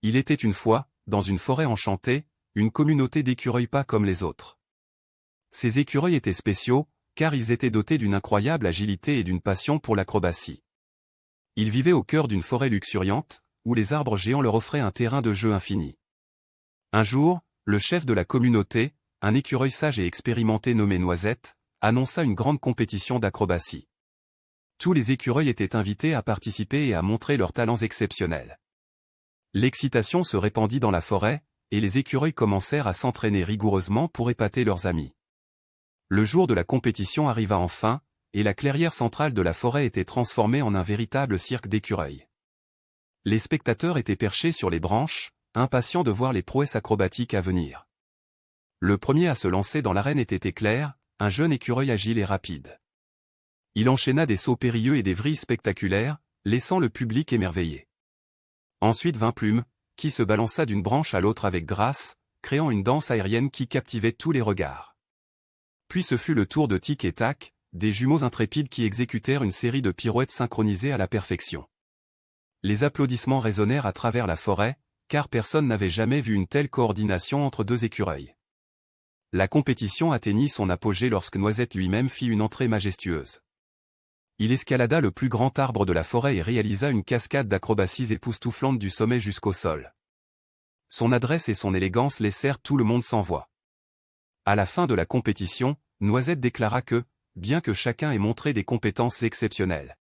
Il était une fois, dans une forêt enchantée, une communauté d'écureuils pas comme les autres. Ces écureuils étaient spéciaux, car ils étaient dotés d'une incroyable agilité et d'une passion pour l'acrobatie. Ils vivaient au cœur d'une forêt luxuriante, où les arbres géants leur offraient un terrain de jeu infini. Un jour, le chef de la communauté, un écureuil sage et expérimenté nommé Noisette, annonça une grande compétition d'acrobatie. Tous les écureuils étaient invités à participer et à montrer leurs talents exceptionnels. L'excitation se répandit dans la forêt, et les écureuils commencèrent à s'entraîner rigoureusement pour épater leurs amis. Le jour de la compétition arriva enfin, et la clairière centrale de la forêt était transformée en un véritable cirque d'écureuils. Les spectateurs étaient perchés sur les branches, impatients de voir les prouesses acrobatiques à venir. Le premier à se lancer dans l'arène était Éclair, un jeune écureuil agile et rapide. Il enchaîna des sauts périlleux et des vrilles spectaculaires, laissant le public émerveillé. Ensuite vint Plume, qui se balança d'une branche à l'autre avec grâce, créant une danse aérienne qui captivait tous les regards. Puis ce fut le tour de Tic et Tac, des jumeaux intrépides qui exécutèrent une série de pirouettes synchronisées à la perfection. Les applaudissements résonnèrent à travers la forêt, car personne n'avait jamais vu une telle coordination entre deux écureuils. La compétition atteignit son apogée lorsque Noisette lui-même fit une entrée majestueuse. Il escalada le plus grand arbre de la forêt et réalisa une cascade d'acrobaties époustouflantes du sommet jusqu'au sol. Son adresse et son élégance laissèrent tout le monde sans voix. À la fin de la compétition, Noisette déclara que, bien que chacun ait montré des compétences exceptionnelles,